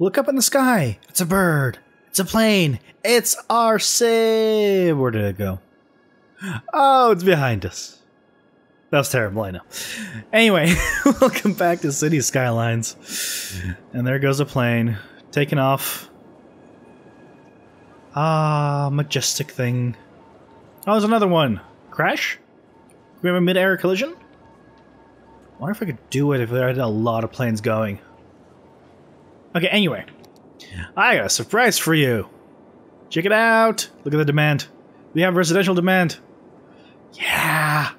Look up in the sky. It's a bird. It's a plane. It's our sim. Where did it go? Oh, it's behind us. That was terrible, I know. Anyway, welcome back to City Skylines. And there goes a plane. Taking off. Ah, majestic thing. Oh, there's another one. Crash? We have a mid-air collision? I wonder if I could do it if there had a lot of planes going. Okay, anyway. I got a surprise for you. Check it out. Look at the demand. We have residential demand. Yeah.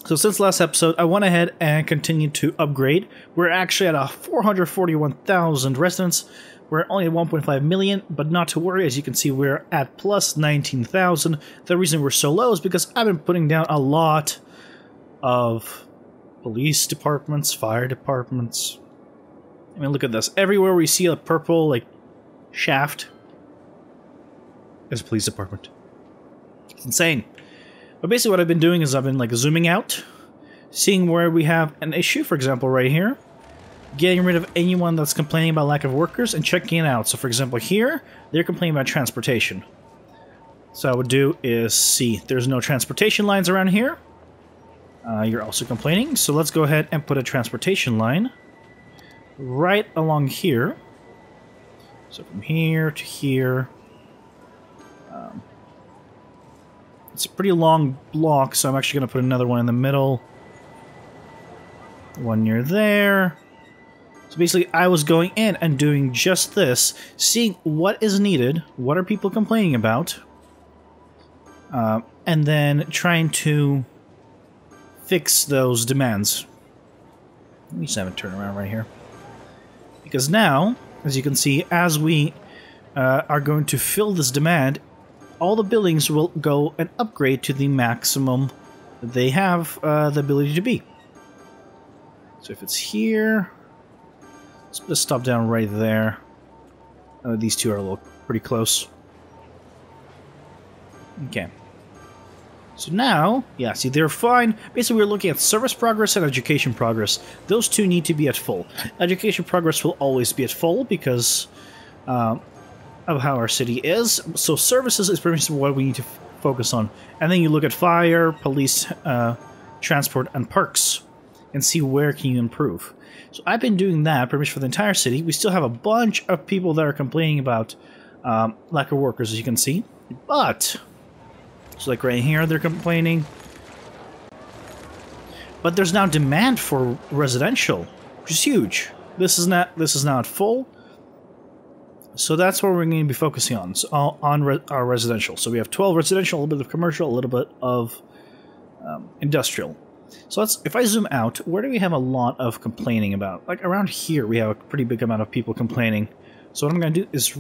So since last episode, I went ahead and continued to upgrade. We're actually at 441,000 residents. We're only at 1.5 million, but not to worry. As you can see, we're at plus 19,000. The reason we're so low is because I've been putting down a lot of police departments, fire departments. I mean, look at this. Everywhere we see a purple, like, shaft is a police department. It's insane. But basically what I've been doing is I've been, like, zooming out, seeing where we have an issue, for example, right here, getting rid of anyone that's complaining about lack of workers, and checking it out. So, for example, here, they're complaining about transportation. So what I would do is see, there's no transportation lines around here. You're also complaining, so let's go ahead and put a transportation line right along here. So from here to here. It's a pretty long block, so I'm actually going to put another one in the middle. One near there. So basically, I was going in and doing just this, seeing what is needed, what are people complaining about, and then trying to fix those demands. Let me just have it turn around right here. Because now, as you can see, as we are going to fill this demand, all the buildings will go and upgrade to the maximum that they have the ability to be. So if it's here, let's put a stop down right there. These two are a little pretty close. Okay. So now, yeah, see, they're fine. Basically, we're looking at service progress and education progress. Those two need to be at full. Education progress will always be at full because of how our city is. So services is pretty much what we need to focus on. And then you look at fire, police, transport, and parks, and see where can you improve. So I've been doing that pretty much for the entire city. We still have a bunch of people that are complaining about lack of workers, as you can see. But, so like right here, they're complaining. But there's now demand for residential, which is huge. This is now at full. So that's what we're going to be focusing on, so our residential. So we have 12 residential, a little bit of commercial, a little bit of industrial. So if I zoom out, where do we have a lot of complaining about? Like around here, we have a pretty big amount of people complaining. So what I'm going to do is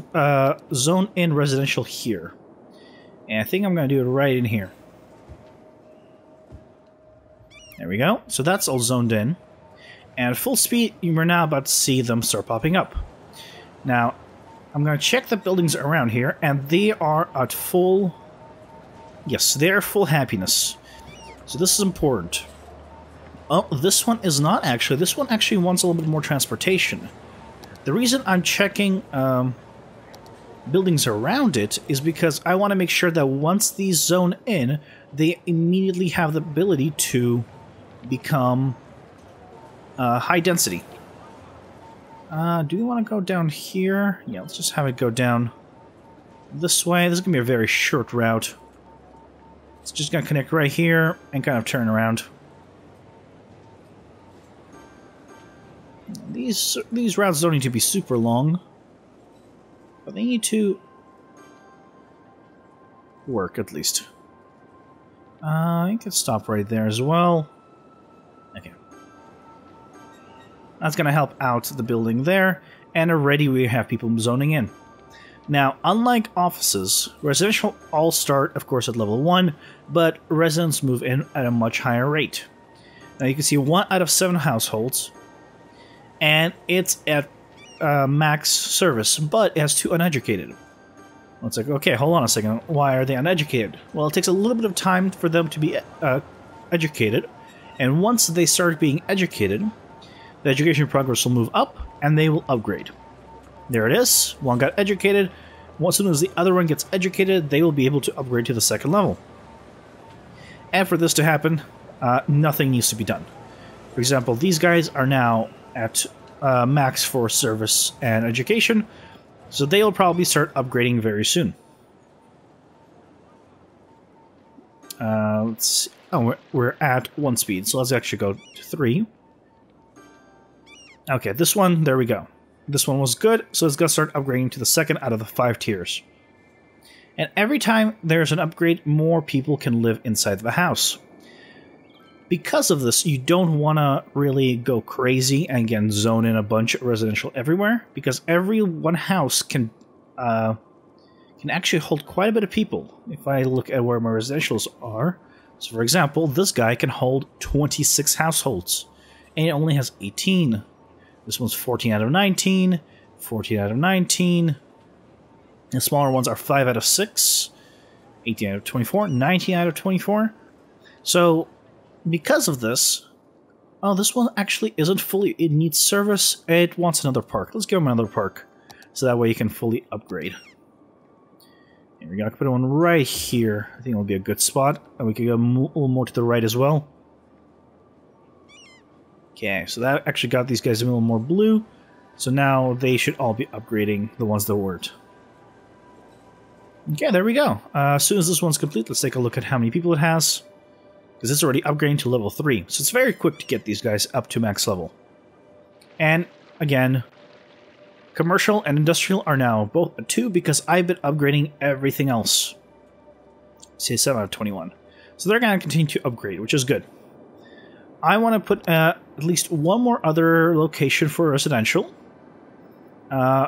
zone in residential here. And I think I'm going to do it right in here. There we go. So that's all zoned in. And at full speed, we're now about to see them start popping up. Now, I'm going to check the buildings around here, and they are at full... Yes, they're full happiness. So this is important. Oh, this one is not actually. This one actually wants a little bit more transportation. The reason I'm checking buildings around it is because I want to make sure that once these zone in, they immediately have the ability to become high density. Do we want to go down here? Yeah, let's just have it go down this way. This is going to be a very short route. It's just going to connect right here and kind of turn around. These routes don't need to be super long, but they need to work at least. You can stop right there as well. Okay. That's going to help out the building there, and already we have people zoning in. Now, unlike offices, residential all start, of course, at level 1, but residents move in at a much higher rate. Now you can see 1 out of 7 households, and it's at max service, but it has 2 uneducated. Well, it's like, okay, hold on a second, why are they uneducated? Well, it takes a little bit of time for them to be educated, and once they start being educated, the education progress will move up, and they will upgrade. There it is. One got educated. As soon as the other one gets educated, they will be able to upgrade to the second level. And for this to happen, nothing needs to be done. For example, these guys are now at max for service and education, so they will probably start upgrading very soon. Let's see. Oh, we're at 1 speed, so let's actually go to 3. Okay, this one, there we go. This one was good, so it's going to start upgrading to the second out of the 5 tiers. And every time there's an upgrade, more people can live inside the house. Because of this, you don't want to really go crazy and again zone in a bunch of residential everywhere, because every one house can actually hold quite a bit of people. If I look at where my residentials are, so for example, this guy can hold 26 households, and it only has 18. This one's 14 out of 19, 14 out of 19. The smaller ones are 5 out of 6, 18 out of 24, 19 out of 24. So, because of this, oh, this one actually isn't fully, it needs service, it wants another park. Let's give him another park, so that way you can fully upgrade. And we're gonna put one right here. I think it'll be a good spot, and we can go a little more to the right as well. Okay, so that actually got these guys a little more blue, so now they should all be upgrading, the ones that weren't. Okay, there we go. As soon as this one's complete, let's take a look at how many people it has. Because it's already upgrading to level 3, so it's very quick to get these guys up to max level. And, again, commercial and industrial are now both at 2 because I've been upgrading everything else. Say 7 out of 21. So they're going to continue to upgrade, which is good. I want to put at least one more other location for residential.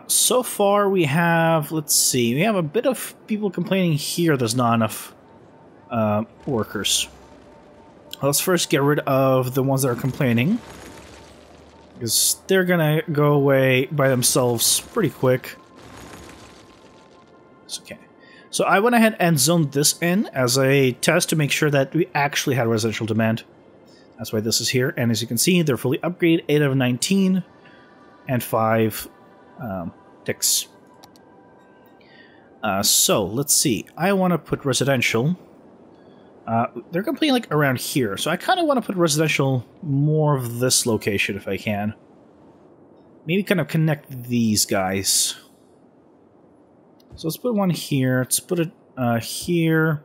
So far we have, let's see, we have a bit of people complaining here there's not enough workers. Let's first get rid of the ones that are complaining, because they're gonna go away by themselves pretty quick. It's okay. So I went ahead and zoned this in as a test to make sure that we actually had residential demand. That's why this is here, and as you can see, they're fully upgraded, 8 out of 19, and 5 ticks. So, let's see. I want to put residential. They're completely like around here, so I kind of want to put residential more of this location if I can. Maybe kind of connect these guys. So let's put one here, let's put it here.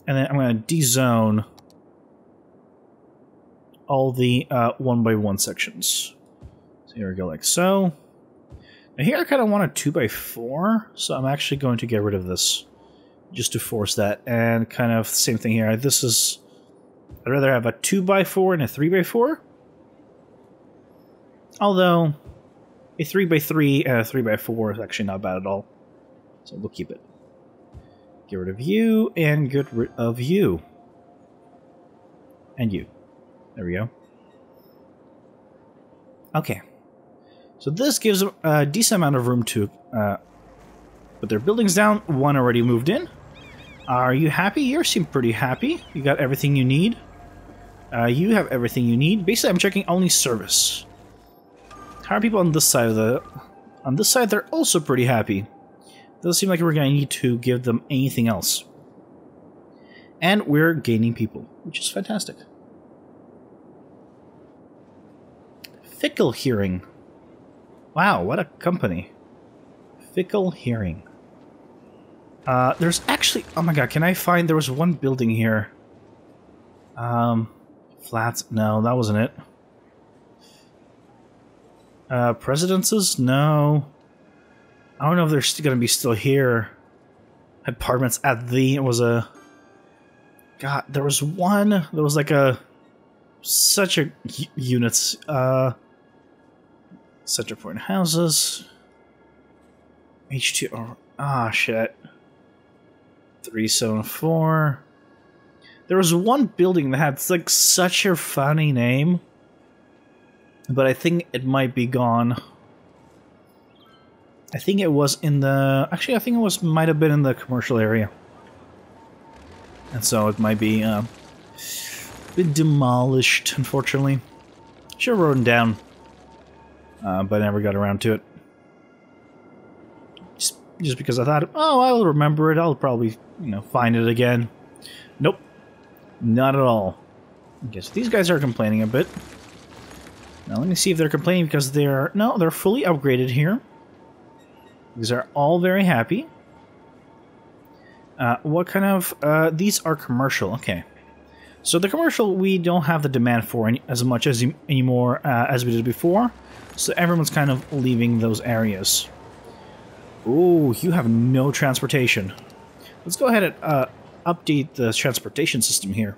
And then I'm going to dezone all the 1x1 sections. So here we go, like so. Now here I kind of want a 2x4, so I'm actually going to get rid of this, just to force that. And kind of same thing here. This is, I'd rather have a 2x4 and a 3x4. Although a 3x3 and a 3x4 is actually not bad at all. So we'll keep it. Get rid of you, and get rid of you. And you. There we go. Okay. So this gives them a decent amount of room to put their buildings down. One already moved in. Are you happy? You seem pretty happy. You got everything you need. You have everything you need. Basically, I'm checking only service. How are people on this side of the... On this side, they're also pretty happy. Doesn't seem like we're going to need to give them anything else. And we're gaining people, which is fantastic. Fickle Hearing. Wow, what a company. Fickle Hearing. There's actually... Oh my god, can I find... There was one building here. Flats? No, that wasn't it. Presidences? No. I don't know if they're going to be still here. Apartments at the... It was a... God, there was one... There was like a... Such a... Units. Such important houses. H2... Ah, shit. 374. There was one building that had like such a funny name. But I think it might be gone. I think it was in the... Actually, I think it was might have been in the commercial area. And so it might be been demolished, unfortunately. Should have written down. but I never got around to it. Just because I thought, oh, I'll remember it. I'll probably, find it again. Nope. Not at all. Okay, so these guys are complaining a bit. Now let me see if they're complaining because they're... No, they're fully upgraded here. These are all very happy. What kind of... these are commercial. Okay. So the commercial, we don't have the demand for as much as anymore as we did before. So everyone's kind of leaving those areas. Ooh, you have no transportation. Let's go ahead and update the transportation system here.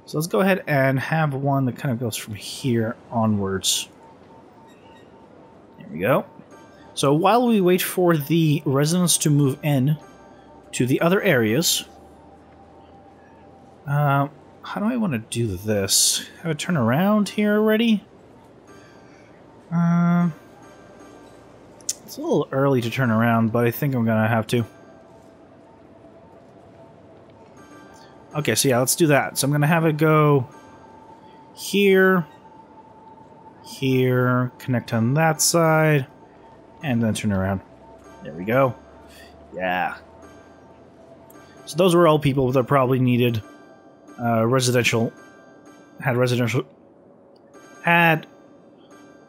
So let's go ahead and have one that kind of goes from here onwards. There we go. So while we wait for the residents to move in to the other areas, how do I want to do this? Have it turn around here already? It's a little early to turn around, but I think I'm gonna have to. Okay, so yeah, let's do that. So I'm gonna have it go here, here, connect on that side, and then turn around. There we go. Yeah. So those were all people that probably needed had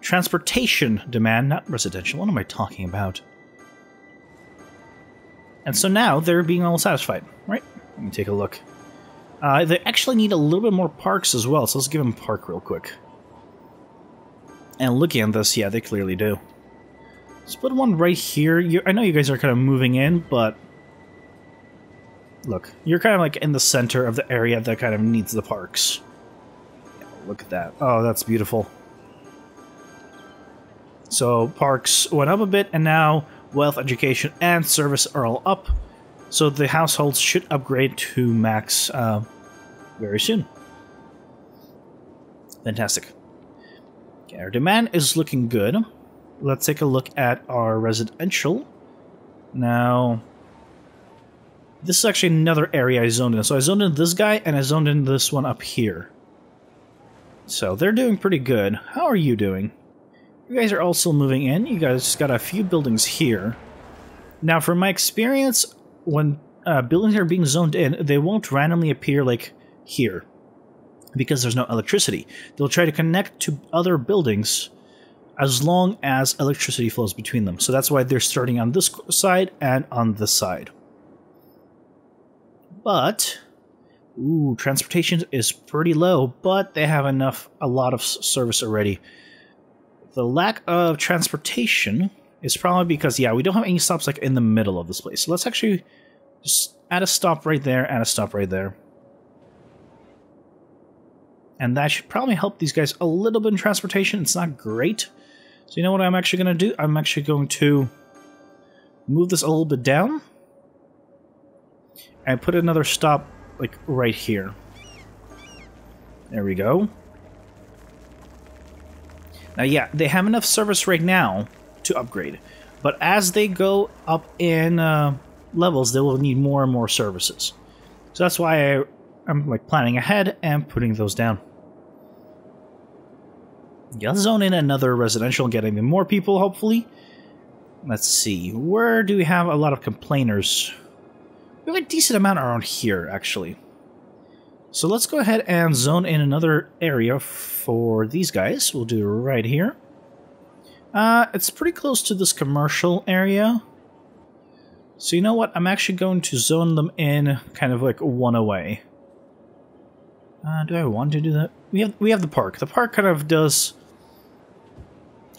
transportation demand, not residential. What am I talking about? And so now they're being all satisfied, right? Let me take a look. They actually need a little bit more parks as well, so let's give them a park real quick. And looking at this, yeah, they clearly do. Let's put one right here. I know you guys are kind of moving in, but... Look, you're kind of like in the center of the area that kind of needs the parks. Yeah, look at that. Oh, that's beautiful. So parks went up a bit, and now wealth, education, and service are all up. So the households should upgrade to max very soon. Fantastic. Okay, our demand is looking good. Let's take a look at our residential. Now, this is actually another area I zoned in. So I zoned in this guy, and I zoned in this one up here. So they're doing pretty good. How are you doing? You guys are also moving in. You guys got a few buildings here. Now, from my experience, when buildings are being zoned in, they won't randomly appear like here because there's no electricity. They'll try to connect to other buildings as long as electricity flows between them. So that's why they're starting on this side and on this side. But, ooh, transportation is pretty low, but they have a lot of service already. The lack of transportation is probably because, yeah, we don't have any stops like in the middle of this place. So let's actually just add a stop right there, add a stop right there. And that should probably help these guys a little bit in transportation. It's not great. So you know what I'm actually going to do? I'm actually going to move this a little bit down and put another stop like right here. There we go. Now, yeah, they have enough service right now to upgrade, but as they go up in levels, they will need more and more services. So that's why I'm like planning ahead and putting those down. Yeah, let's zone in another residential, getting in more people, hopefully. Let's see, where do we have a lot of complainers? We have a decent amount around here, actually. So let's go ahead and zone in another area for these guys. We'll do it right here. It's pretty close to this commercial area. So you know what? I'm actually going to zone them in kind of like one away. Do I want to do that? We have the park. The park kind of does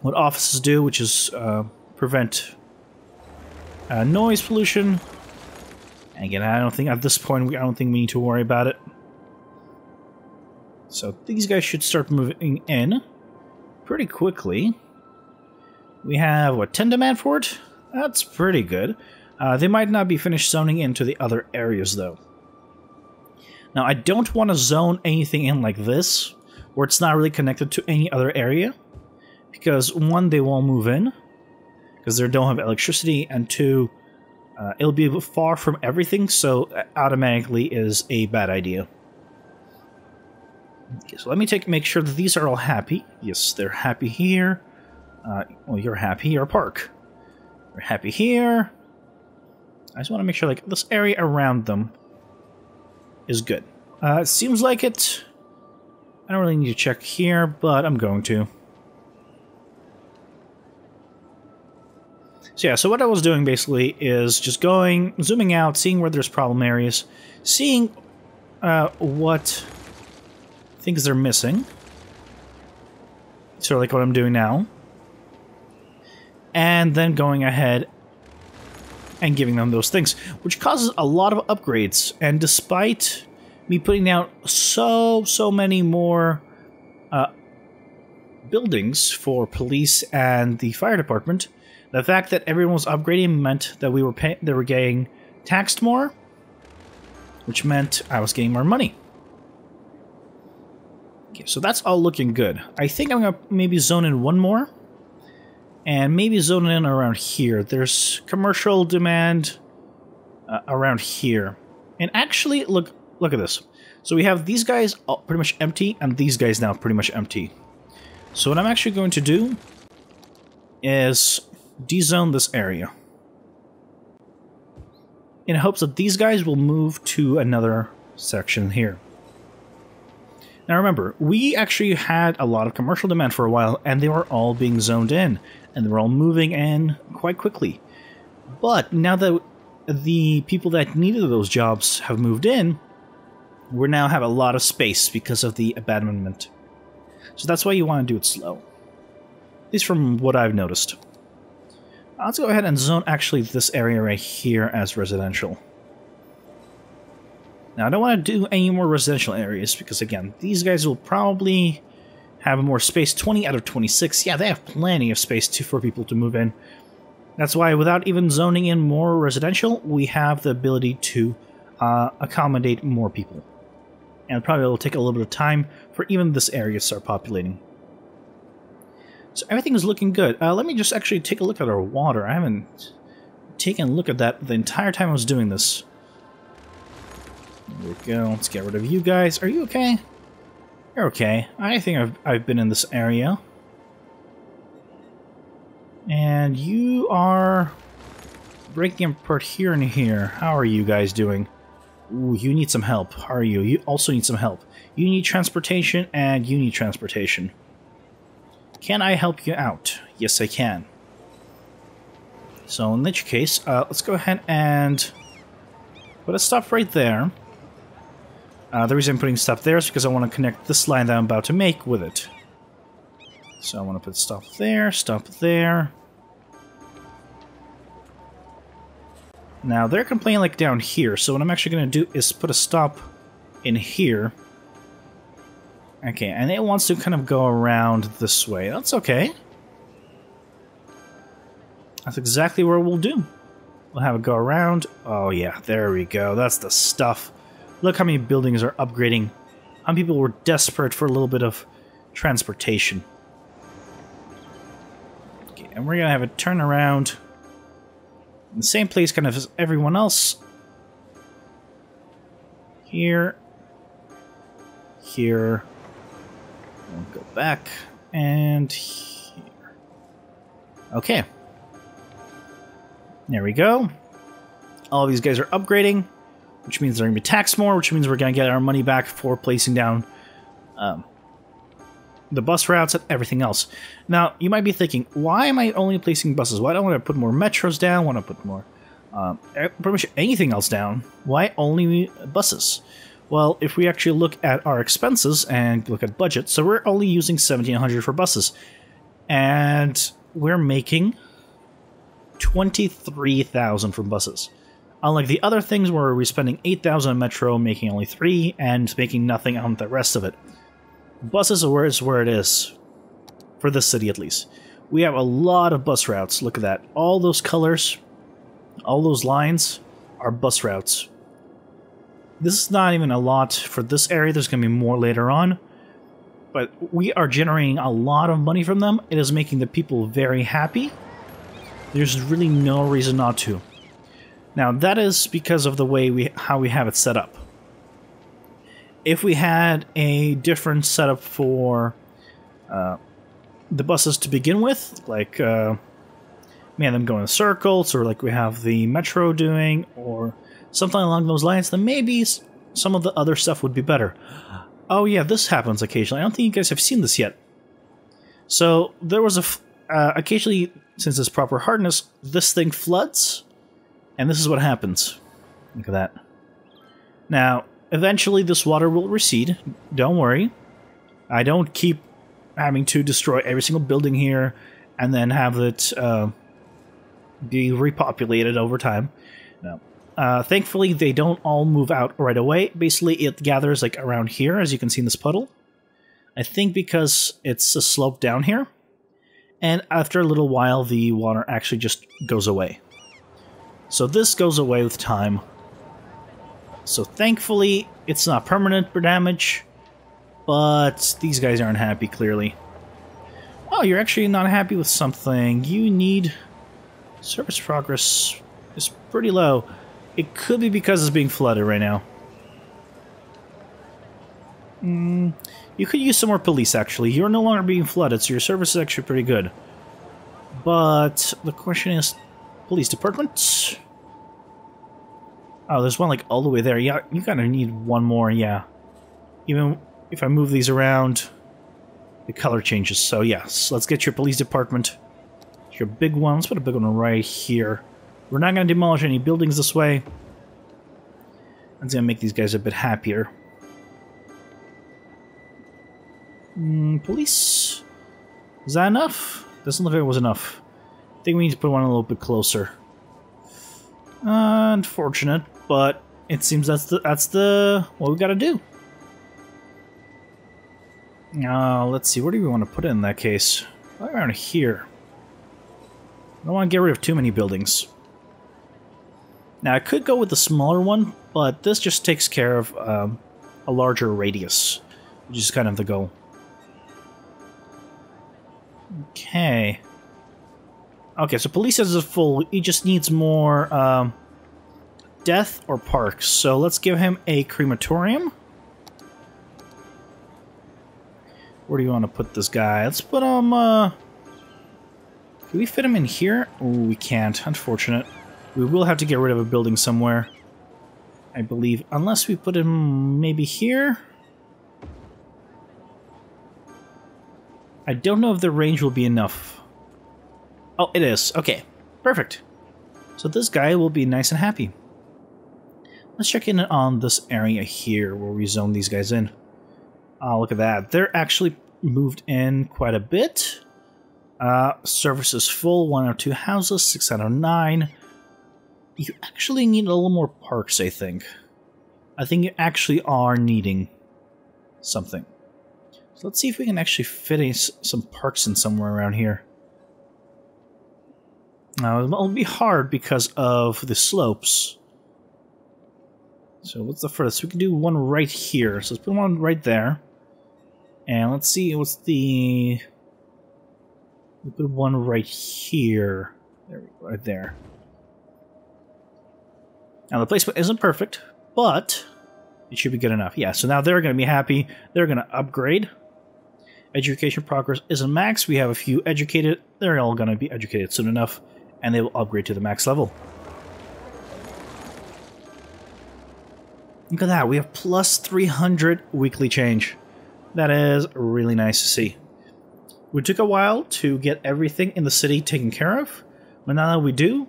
what offices do, which is prevent noise pollution. And again, I don't think at this point I don't think we need to worry about it. So these guys should start moving in pretty quickly. We have, what, 10 demand for it? That's pretty good. They might not be finished zoning into the other areas, though. Now, I don't want to zone anything in like this, where it's not really connected to any other area. Because, one, they won't move in, because they don't have electricity, and two, it'll be far from everything, so automatically is a bad idea. Okay, so let me make sure that these are all happy. Yes, they're happy here. Well, you're happy. You're a park. You're happy here. I just want to make sure, like, this area around them is good. It seems like it. I don't really need to check here, but I'm going to. So yeah, so what I was doing basically is just going, zooming out, seeing where there's problem areas, seeing what things they're missing. Sort of like what I'm doing now. And then going ahead and giving them those things, which causes a lot of upgrades. And despite me putting out so many more buildings for police and the fire department, the fact that everyone was upgrading meant that they were getting taxed more, which meant I was getting more money. Okay, so that's all looking good. I think I'm gonna maybe zone in one more, and maybe zone in around here. There's commercial demand around here, and actually, look at this. So we have these guys all pretty much empty, and these guys now pretty much empty. So what I'm actually going to do is dezone this area in hopes that these guys will move to another section here. Now remember, we actually had a lot of commercial demand for a while, and they were all being zoned in, and they were all moving in quite quickly. But now that the people that needed those jobs have moved in, we now have a lot of space because of the abandonment. So that's why you want to do it slow. At least from what I've noticed. Let's go ahead and zone actually this area right here as residential. Now I don't want to do any more residential areas because again, these guys will probably have more space. 20 out of 26. Yeah, they have plenty of space for people to move in. That's why without even zoning in more residential, we have the ability to accommodate more people. And probably it'll take a little bit of time for even this area to start populating. So everything is looking good. Let me just actually take a look at our water. I haven't taken a look at that the entire time I was doing this. There we go. Let's get rid of you guys. Are you okay? You're okay. I think I've been in this area. And you are breaking apart here and here. How are you guys doing? Ooh, you need some help. Are you? You also need some help. You need transportation, and you need transportation. Can I help you out? Yes, I can. So in which case, let's go ahead and put a stop right there. The reason I'm putting stop there is because I want to connect this line that I'm about to make with it. So I want to put stop there, stop there. Now they're complaining like down here, so what I'm actually going to do is put a stop in here. Okay, and it wants to kind of go around this way. That's okay. That's exactly what we'll do. We'll have it go around. Oh yeah, there we go. That's the stuff. Look how many buildings are upgrading. How many people were desperate for a little bit of transportation. Okay, and we're going to have it turn around in the same place kind of as everyone else. Here. Here. We'll go back. And here. Okay. There we go. All these guys are upgrading, which means they're going to be taxed more, which means we're going to get our money back for placing down the bus routes and everything else. Now, you might be thinking, why am I only placing buses? Why don't I put more metros down? Why don't I put more pretty much anything else down? Why only buses? Well, if we actually look at our expenses and look at budget, so we're only using $1,700 for buses. And we're making $23,000 from buses. Unlike the other things where we're spending $8,000 on metro, making only $3,000, and making nothing on the rest of it. Buses is where it is. For this city, at least. We have a lot of bus routes. Look at that. All those colors, all those lines are bus routes. This is not even a lot for this area. There's going to be more later on. But we are generating a lot of money from them. It is making the people very happy. There's really no reason not to. Now, that is because of the way how we have it set up. If we had a different setup for the buses to begin with, like them go in circles, or like we have the metro doing, or something along those lines, then maybe some of the other stuff would be better. Oh yeah, this happens occasionally. I don't think you guys have seen this yet. So there was occasionally, since it's proper hardness, this thing floods, and this is what happens. Look at that. Now, eventually this water will recede. Don't worry. I don't keep having to destroy every single building here and then have it be repopulated over time. No. Thankfully, they don't all move out right away. Basically, it gathers like around here, as you can see in this puddle. I think because it's a slope down here. And after a little while, the water actually just goes away. So this goes away with time. So thankfully, it's not permanent damage. But these guys aren't happy, clearly. Oh, you're actually not happy with something. You need... Service progress is pretty low. It could be because it's being flooded right now. You could use some more police, actually. You're no longer being flooded, so your service is actually pretty good. But the question is... Police department? Oh, there's one like all the way there. Yeah, you kind of need one more, yeah. Even if I move these around, the color changes. So yes, let's get your police department. Your big one. Let's put a big one right here. We're not going to demolish any buildings this way. That's going to make these guys a bit happier. Police? Is that enough? Doesn't look like it was enough. I think we need to put one a little bit closer. Unfortunate, but it seems that's the what we got to do. Let's see. Where do we want to put it in that case? Right around here. I don't want to get rid of too many buildings. Now, I could go with the smaller one, but this just takes care of a larger radius, which is kind of the goal. Okay. Okay, so police is full. He just needs more death or parks. So let's give him a crematorium. Where do you want to put this guy? Let's put him... Can we fit him in here? Oh, we can't. Unfortunate. We will have to get rid of a building somewhere, I believe. Unless we put him maybe here? I don't know if the range will be enough. Oh, it is. Okay. Perfect. So this guy will be nice and happy. Let's check in on this area here where we zone these guys in. Oh, look at that. They're actually moved in quite a bit. Service is full, 1 or 2 houses, 6 out of 9. You actually need a little more parks, I think. I think you actually are needing something. So let's see if we can actually fit some parks in somewhere around here. Now, it'll be hard because of the slopes. So what's the furthest? We can do one right here. So let's put one right there. And let's see what's the... We put one right here. There we go, right there. Now the placement isn't perfect, but it should be good enough. Yeah, so now they're going to be happy. They're going to upgrade. Education progress isn't max. We have a few educated. They're all going to be educated soon enough, and they will upgrade to the max level. Look at that. We have plus 300 weekly change. That is really nice to see. We took a while to get everything in the city taken care of, but now that we do,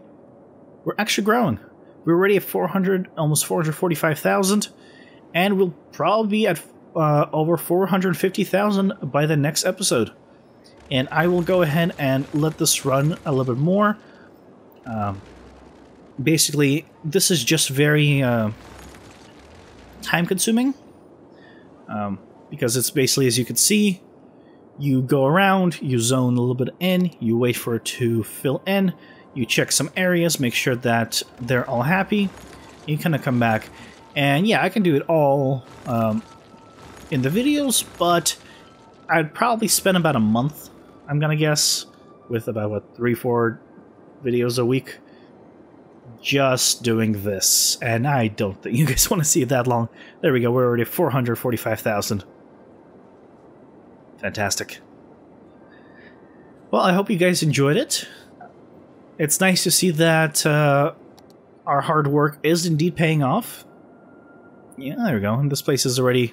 we're actually growing. We're already at 400, almost 445,000, and we'll probably be at over 450,000 by the next episode. And I will go ahead and let this run a little bit more. Basically, this is just very time-consuming, because it's basically, as you can see, you go around, you zone a little bit in, you wait for it to fill in, you check some areas, make sure that they're all happy, you kind of come back. And yeah, I can do it all in the videos, but I'd probably spend about a month, I'm gonna guess, with about, what, 3-4 videos a week, just doing this. And I don't think you guys want to see it that long. There we go, we're already at 445,000. Fantastic. Well, I hope you guys enjoyed it. It's nice to see that our hard work is indeed paying off. Yeah, there we go. And this place is already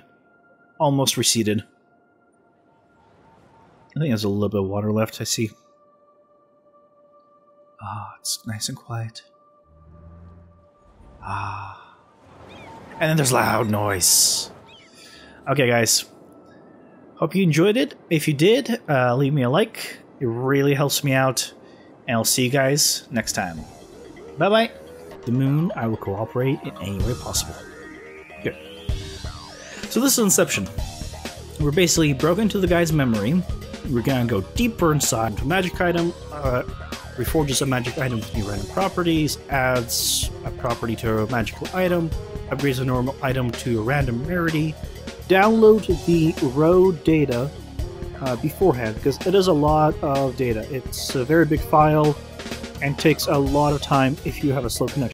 almost reseeded. I think there's a little bit of water left, I see. Ah, it's nice and quiet. Ah. And then there's loud noise. Okay, guys. Hope you enjoyed it. If you did, leave me a like. It really helps me out. And I'll see you guys next time. Bye-bye. The moon, I will cooperate in any way possible. Here. So this is Inception. We're basically broken into the guy's memory. We're gonna go deeper inside into a magic item. Reforges a magic item with new random properties. Adds a property to a magical item. Upgrades a normal item to a random rarity. Download the raw data beforehand, because it is a lot of data. It's a very big file and takes a lot of time if you have a slow connection.